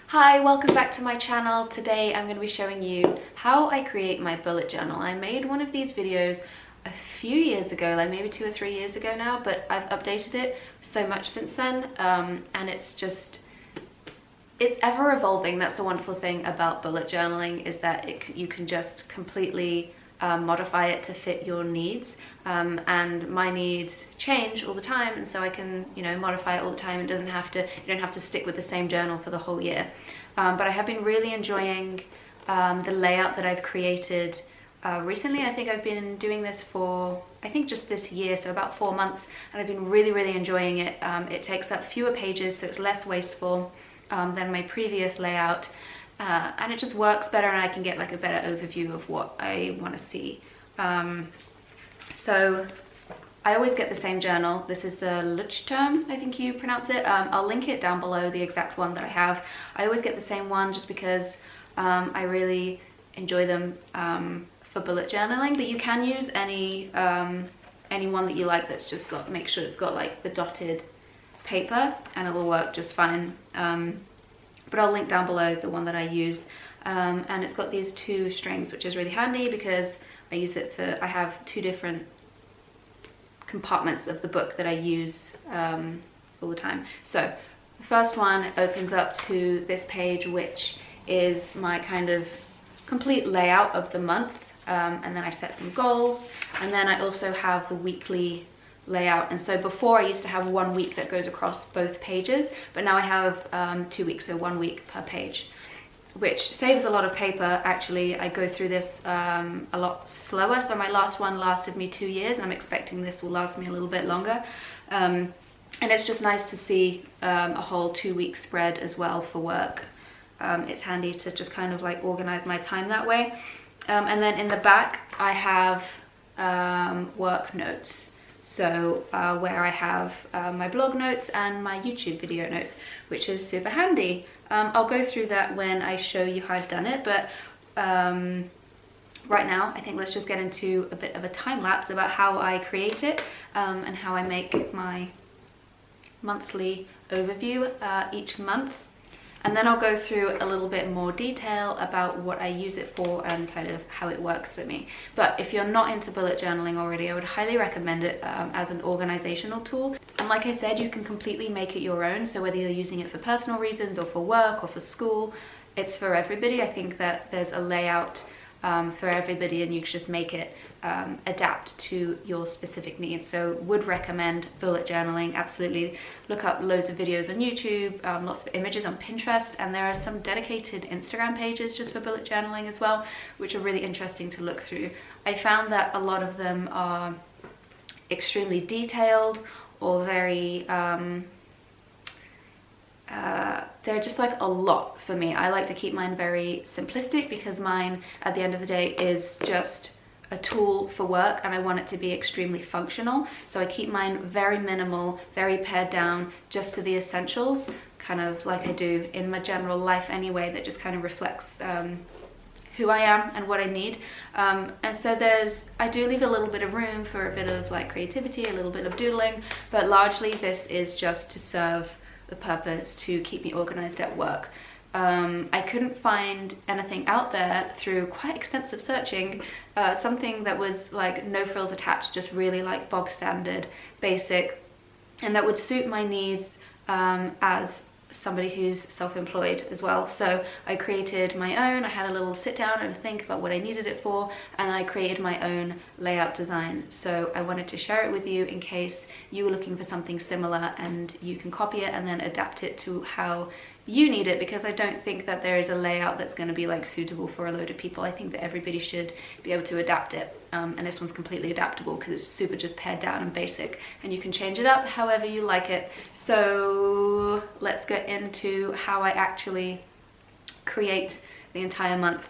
Hi, welcome back to my channel. Today I'm going to be showing you how I create my bullet journal. I made one of these videos a few years ago, like maybe 2 or 3 years ago now, but I've updated it so much since then, and it's ever evolving. That's the wonderful thing about bullet journaling, is that you can just completely modify it to fit your needs, and my needs change all the time, and so I can, you know, modify it all the time. You don't have to stick with the same journal for the whole year. But I have been really enjoying the layout that I've created recently. I think I've been doing this for, I think, just this year, so about 4 months, and I've been really enjoying it. It takes up fewer pages, so it's less wasteful than my previous layout. And it just works better, and I can get like a better overview of what I want to see. So I always get the same journal. This is the Leuchtturm, I think you pronounce it. I'll link it down below, the exact one that I have. I always get the same one just because I really enjoy them for bullet journaling, but you can use any one that you like that's just got, make sure it's got like the dotted paper, and it will work just fine. But I'll link down below the one that I use, and it's got these 2 strings, which is really handy because I use it for, I have 2 different compartments of the book that I use all the time. So the first one opens up to this page, which is my kind of complete layout of the month, and then I set some goals, and then I also have the weekly layout. And so before, I used to have 1 week that goes across both pages, but now I have 2 weeks, so 1 week per page, which saves a lot of paper. Actually, I go through this a lot slower. So my last one lasted me 2 years, and I'm expecting this will last me a little bit longer. And it's just nice to see a whole 2-week spread as well for work. It's handy to just kind of like organize my time that way. And then in the back, I have work notes. So where I have my blog notes and my YouTube video notes, which is super handy. I'll go through that when I show you how I've done it, but right now I think let's just get into a bit of a time lapse about how I create it, and how I make my monthly overview each month. And then I'll go through a little bit more detail about what I use it for and kind of how it works for me. But if you're not into bullet journaling already, I would highly recommend it as an organizational tool. And like I said, you can completely make it your own. So whether you're using it for personal reasons or for work or for school, it's for everybody. I think that there's a layout for everybody, and you can just make it adapt to your specific needs. So would recommend bullet journaling, absolutely. Look up loads of videos on YouTube, lots of images on Pinterest, and there are some dedicated Instagram pages just for bullet journaling as well, which are really interesting to look through. I found that a lot of them are extremely detailed or very they're just like a lot for me. I like to keep mine very simplistic because mine at the end of the day is just a tool for work, and I want it to be extremely functional. So I keep mine very minimal, very pared down, just to the essentials, kind of like I do in my general life anyway, that just kind of reflects who I am and what I need. And so I do leave a little bit of room for a bit of like creativity, a little bit of doodling, but largely this is just to serve the purpose to keep me organized at work. I couldn't find anything out there through quite extensive searching, something that was like no frills attached, just really like bog standard, basic, and that would suit my needs as somebody who's self-employed as well. So I created my own. I had a little sit down and think about what I needed it for, and I created my own layout design. So I wanted to share it with you in case you were looking for something similar, and you can copy it and then adapt it to how you need it, because I don't think that there is a layout that's going to be like suitable for a load of people. I think that everybody should be able to adapt it, and this one's completely adaptable because it's super just pared down and basic, and you can change it up however you like it. So let's get into how I actually create the entire month.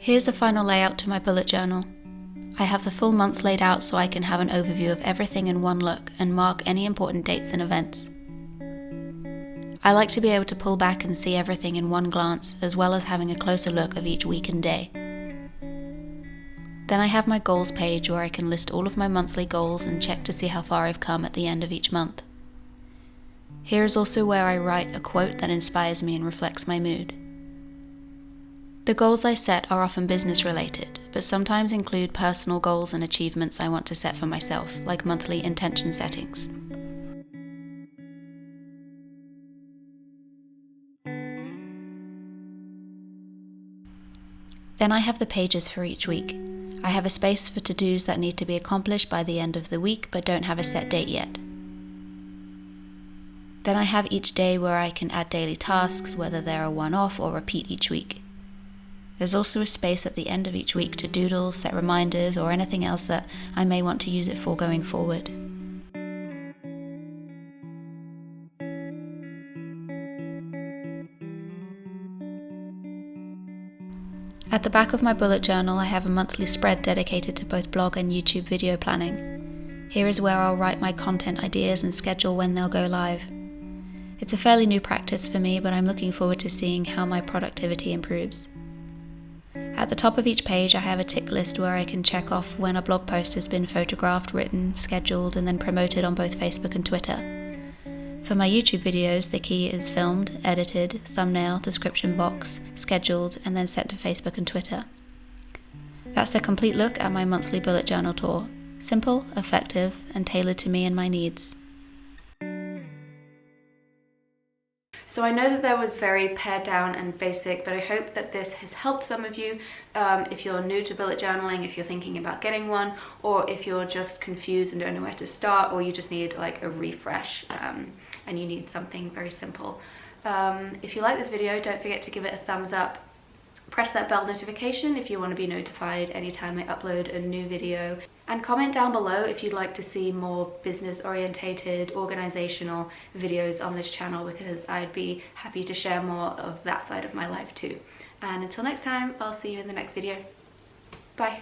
Here's the final layout to my bullet journal. I have the full month laid out so I can have an overview of everything in one look and mark any important dates and events. I like to be able to pull back and see everything in one glance, as well as having a closer look of each week and day. Then I have my goals page where I can list all of my monthly goals and check to see how far I've come at the end of each month. Here is also where I write a quote that inspires me and reflects my mood. The goals I set are often business related, but sometimes include personal goals and achievements I want to set for myself, like monthly intention settings. Then I have the pages for each week. I have a space for to-dos that need to be accomplished by the end of the week but don't have a set date yet. Then I have each day where I can add daily tasks, whether they're a one-off or repeat each week. There's also a space at the end of each week to doodle, set reminders, or anything else that I may want to use it for going forward. At the back of my bullet journal, I have a monthly spread dedicated to both blog and YouTube video planning. Here is where I'll write my content ideas and schedule when they'll go live. It's a fairly new practice for me, but I'm looking forward to seeing how my productivity improves. At the top of each page, I have a tick list where I can check off when a blog post has been photographed, written, scheduled, and then promoted on both Facebook and Twitter. For my YouTube videos, the key is filmed, edited, thumbnail, description box, scheduled, and then sent to Facebook and Twitter. That's the complete look at my monthly bullet journal tour. Simple, effective, and tailored to me and my needs. So I know that that was very pared down and basic, but I hope that this has helped some of you if you're new to bullet journaling, if you're thinking about getting one, or if you're just confused and don't know where to start, or you just need like a refresh and you need something very simple. If you like this video, don't forget to give it a thumbs up. Press that bell notification if you want to be notified anytime I upload a new video. And comment down below if you'd like to see more business orientated, organizational videos on this channel, because I'd be happy to share more of that side of my life too. And until next time, I'll see you in the next video. Bye.